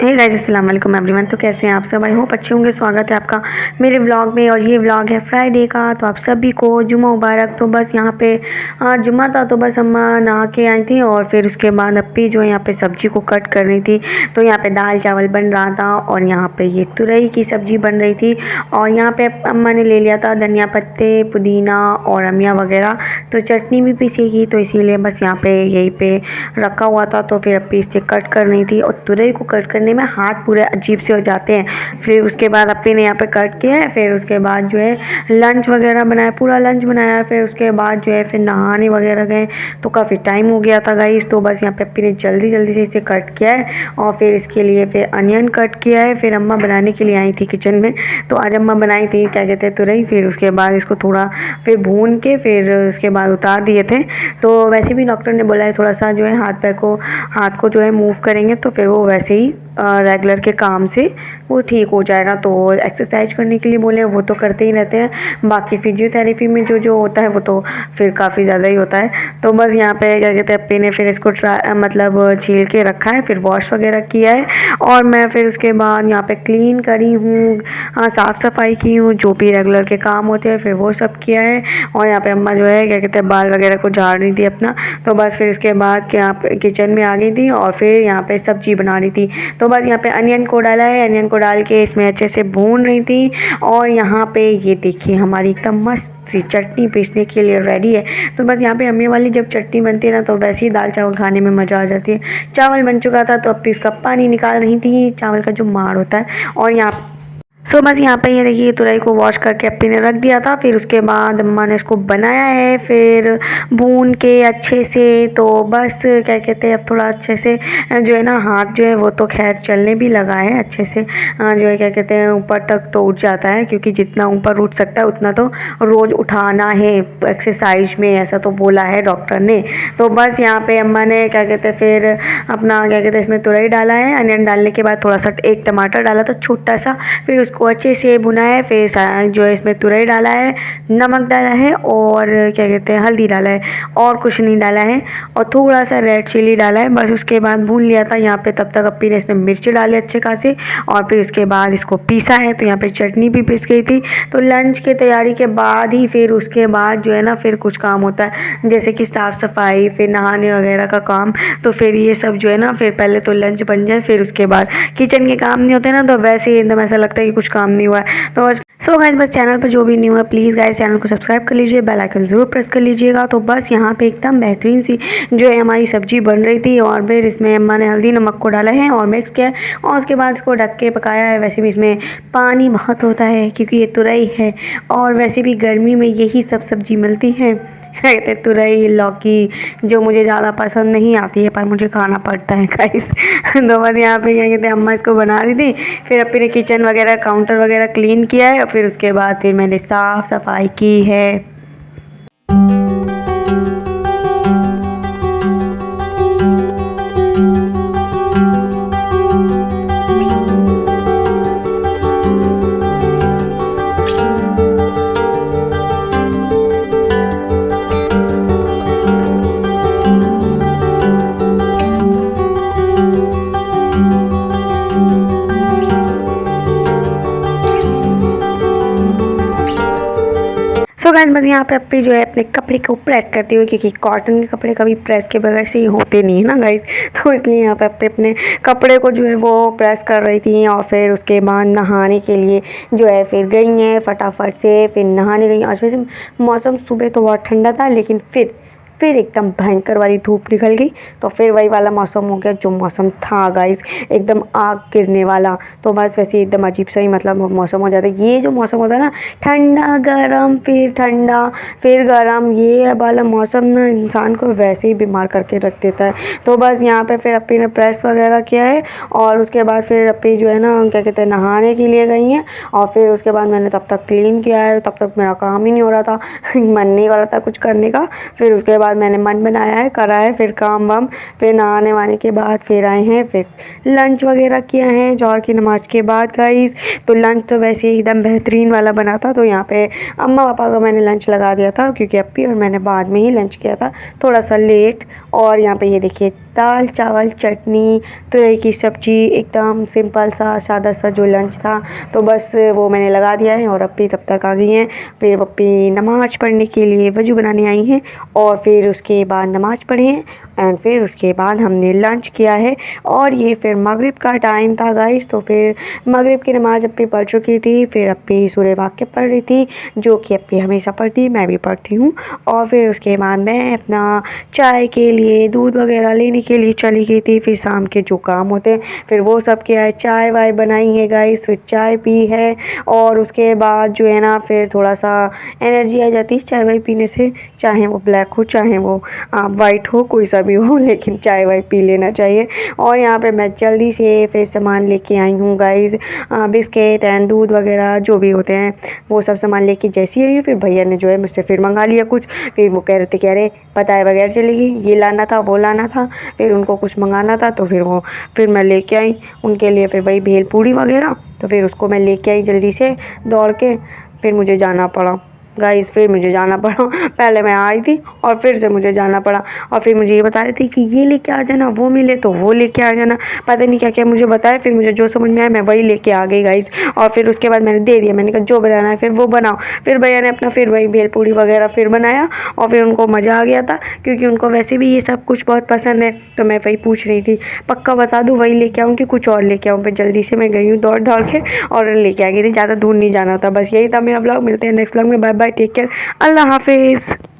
Hey guys, अस्सलाम वालेकुम everyone. तो कैसे हैं आप सब? आई होप अच्छे होंगे। स्वागत है आपका मेरे व्लॉग में। और ये व्लॉग है फ्राइडे का। तो आप सभी को जुम्मा मुबारक। तो बस यहाँ पे जुम्मा था, तो बस अम्मा नहा के आई थी और फिर उसके बाद अप्पी जो है यहाँ पे सब्जी को कट कर रही थी। तो यहाँ पे दाल चावल बन रहा था और यहाँ पे ये तुरई की सब्ज़ी बन रही थी। और यहाँ पे अम्मा ने ले लिया था धनिया पत्ते, पुदीना और अमिया वगैरह। तो चटनी भी पीसेगी, तो इसीलिए बस यहाँ पे यहीं पे रखा हुआ था। तो फिर अप्पी इसे कट कर रही थी और तुरई को कट करने में हाथ पूरे अजीब से हो जाते हैं। फिर उसके बाद अप्पी ने यहाँ पे कट किया है। फिर उसके बाद जो है लंच वगैरह बनाया, पूरा लंच बनाया। फिर उसके बाद जो है फिर नहाने वगैरह गए, तो काफ़ी टाइम हो गया था गाइस। तो बस यहाँ पे अप्पी ने जल्दी जल्दी से इसे कट किया है और फिर इसके लिए फिर अनियन कट किया है। फिर अम्मा बनाने के लिए आई थी किचन में। तो आज अम्मा बनाई थी क्या कहते हैं तुरई। फिर उसके बाद इसको थोड़ा फिर भून के फिर उसके बाद उतार दिए थे। तो वैसे भी डॉक्टर ने बोला है थोड़ा सा जो है हाथ को जो है मूव करेंगे तो फिर वो वैसे ही रेगुलर के काम से वो ठीक हो जाएगा। तो एक्सरसाइज करने के लिए बोले, वो तो करते ही रहते हैं। बाकी फिजियोथेरेपी में जो जो होता है वो तो फिर काफ़ी ज़्यादा ही होता है। तो बस यहाँ पे क्या कहते हैं अप्पी ने फिर इसको मतलब छील के रखा है, फिर वॉश वगैरह किया है। और मैं फिर उसके बाद यहाँ पे क्लीन करी हूँ, साफ़ सफाई की हूँ, जो भी रेगुलर के काम होते हैं फिर वो सब किया है। और यहाँ पे अम्मा जो है क्या कहते हैं बाल वगैरह को झाड़ रही थी अपना। तो बस फिर उसके बाद यहाँ पे किचन में आ गई थी और फिर यहाँ पे सब्जी बना रही थी। तो बस यहाँ पे अनियन को डाला है, अनियन को डाल के इसमें अच्छे से भून रही थी। और यहाँ पे ये देखिए हमारी एकदम मस्त सी चटनी पीसने के लिए रेडी है। तो बस यहाँ पे अम्मी वाली जब चटनी बनती है ना, तो वैसे ही दाल चावल खाने में मज़ा आ जाती है। चावल बन चुका था तो अप्पी उसका पानी निकाल रही थी, चावल का जो मार होता है। और यहाँ बस यहाँ पे ये देखिए तुरई को वॉश करके अप्पी ने रख दिया था। फिर उसके बाद अम्मा ने इसको बनाया है, फिर भून के अच्छे से। तो बस क्या कहते हैं अब थोड़ा अच्छे से जो है ना हाथ जो है वो तो खैर चलने भी लगा है अच्छे से। जो है क्या कहते हैं ऊपर तक तो उठ जाता है, क्योंकि जितना ऊपर उठ सकता है उतना तो रोज़ उठाना है एक्सरसाइज में, ऐसा तो बोला है डॉक्टर ने। तो बस यहाँ पे अम्मा ने क्या कहते हैं फिर अपना क्या कहते हैं इसमें तुरई डाला है। अनियन डालने के बाद थोड़ा सा एक टमाटर डाला था छोटा सा, फिर उसको अच्छे से भुना है। फिर जो है इसमें तुरई डाला है, नमक डाला है और क्या कहते हैं हल्दी डाला है, और कुछ नहीं डाला है। और थोड़ा सा रेड चिली डाला है, बस उसके बाद भून लिया था। यहाँ पे तब तक अप्पी ने इसमें मिर्ची डाले अच्छे खासे, और फिर उसके बाद इसको पीसा है। तो यहाँ पे चटनी भी पीस गई थी। तो लंच की तैयारी के बाद ही फिर उसके बाद जो है ना फिर कुछ काम होता है, जैसे कि साफ़ सफाई, फिर नहाने वगैरह का काम। तो फिर ये सब जो है ना फिर पहले तो लंच बन जाए, फिर उसके बाद किचन के काम नहीं होते ना, तो वैसे ही एकदम ऐसा लगता है कि कुछ काम नहीं हुआ है। तो गाइस बस चैनल पर जो भी नहीं हुआ प्लीज़ गाइस चैनल को सब्सक्राइब कर लीजिए, बेल आइकन ज़रूर प्रेस कर लीजिएगा। तो बस यहाँ पे एकदम बेहतरीन सी जो है हमारी सब्जी बन रही थी। और फिर इसमें अम्मा ने हल्दी नमक को डाला है और मिक्स किया है, और उसके बाद इसको ढक के पकाया है। वैसे भी इसमें पानी बहुत होता है क्योंकि ये तुरई है, और वैसे भी गर्मी में यही सब सब्जी मिलती है। कहते हैं तुरई, लौकी, जो मुझे ज़्यादा पसंद नहीं आती है पर मुझे खाना पड़ता है गाइस। तो बस यहाँ पे क्या कहते हैं अम्मा इसको बना रही थी। फिर अपने किचन वगैरह काउंटर वगैरह क्लीन किया है, और फिर उसके बाद फिर मैंने साफ़ सफाई की है। गाइस बस यहाँ पे अप्पी जो है अपने कपड़े को प्रेस करती हुई, क्योंकि कॉटन के कपड़े कभी प्रेस के बगैर से ही होते नहीं है ना गाइस। तो इसलिए यहाँ पे अप्पी अपने कपड़े को जो है वो प्रेस कर रही थी। और फिर उसके बाद नहाने के लिए जो है फिर गई हैं फटाफट से, फिर नहाने गई। आज वैसे मौसम सुबह तो बहुत ठंडा था, लेकिन फिर एकदम भयंकर वाली धूप निकल गई। तो फिर वही वाला मौसम हो गया जो मौसम था गाइस, एकदम आग गिरने वाला। तो बस वैसे एकदम अजीब सा ही मतलब मौसम हो जाता है। ये जो मौसम होता है ना, ठंडा गरम फिर ठंडा फिर गरम, ये वाला मौसम ना इंसान को वैसे ही बीमार करके रख देता है। तो बस यहाँ पे फिर अप्पी ने प्रेस वगैरह किया है, और उसके बाद फिर अप्पी जो है ना क्या कहते हैं नहाने के लिए गई हैं। और फिर उसके बाद मैंने तब तक क्लीन किया है, तब तक मेरा काम ही नहीं हो रहा था। मन नहीं कर रहा था कुछ करने का। फिर उसके बाद मैंने मन बनाया है, करा है, फिर काम वाम, फिर नहाने वाने के बाद फिर आए हैं, फिर लंच वगैरह किया है जोहर की नमाज़ के बाद गाइस। तो लंच तो वैसे ही एकदम बेहतरीन वाला बना था। तो यहाँ पे अम्मा पापा का मैंने लंच लगा दिया था, क्योंकि अप्पी और मैंने बाद में ही लंच किया था, थोड़ा सा लेट। और यहाँ पे ये देखिए दाल चावल चटनी तुरई की सब्जी, एकदम सिंपल सा सादा सा जो लंच था, तो बस वो मैंने लगा दिया है। और अप्पी तब तक आ गई हैं। फिर अप्पी नमाज़ पढ़ने के लिए वज़ू बनाने आई हैं और फिर उसके बाद नमाज़ पढ़े हैं एंड फिर उसके बाद हमने लंच किया है। और ये फिर मगरिब का टाइम था गाइस, तो फिर मगरिब की नमाज़ अप्पी पढ़ चुकी थी। फिर अप्पी सूरह वाक़िया पढ़ रही थी, जो कि अप्पी हमेशा पढ़ती, मैं भी पढ़ती हूँ। और फिर उसके बाद मैं अपना चाय के लिए दूध वगैरह लेने के लिए चली गई थी। फिर शाम के जो काम होते हैं फिर वो सब किया है, चाय वाय बनाई है गाइस, फिर चाय पी है। और उसके बाद जो है ना फिर थोड़ा सा एनर्जी आ जाती है चाय वाय पीने से, चाहे वो ब्लैक हो चाहे वो वाइट हो, कोई सा भी हो, लेकिन चाय वाय पी लेना चाहिए। और यहाँ पे मैं जल्दी से फिर सामान लेके आई हूँ गाइस, बिस्किट एंड दूध वगैरह जो भी होते हैं वो सब सामान लेके जैसी आई हूँ। फिर भैया ने जो है मुझसे फिर मंगा लिया कुछ। फिर वो कह रहे थे, कह रहे बताए बगैर चली गई, ये लाना था वो लाना था, फिर उनको कुछ मंगाना था, तो फिर मैं लेके आई उनके लिए फिर वही भेल पूड़ी वगैरह। तो फिर उसको मैं लेके आई जल्दी से दौड़ के। फिर मुझे जाना पड़ा गाइस, फिर मुझे जाना पड़ा। पहले मैं आई थी और फिर से मुझे जाना पड़ा। और फिर मुझे ये बता रहे थे कि ये लेके आ जाना, वो मिले तो वो लेके आ जाना, पता नहीं क्या क्या मुझे बताया। फिर मुझे जो समझ में आया मैं वही लेके आ गई गाइस। और फिर उसके बाद मैंने दे दिया, मैंने कहा जो बनाना है फिर वो बनाओ। फिर भैया ने अपना फिर वही भेल पूड़ी वगैरह फिर बनाया और फिर उनको मज़ा आ गया था, क्योंकि उनको वैसे भी ये सब कुछ बहुत पसंद है। तो मैं वही पूछ रही थी, पक्का बता दूँ वही लेके आऊँ कि कुछ और लेके आऊँ। फिर जल्दी से मैं गई हूँ दौड़ दौड़ के और लेके आ गई थी, ज़्यादा दूर नहीं जाना था। बस यही था मेरा ब्लॉग, मिलते हैं नेक्स्ट ब्लॉग में। बाय बाय, टेक केयर, अल्लाह हाफिज़।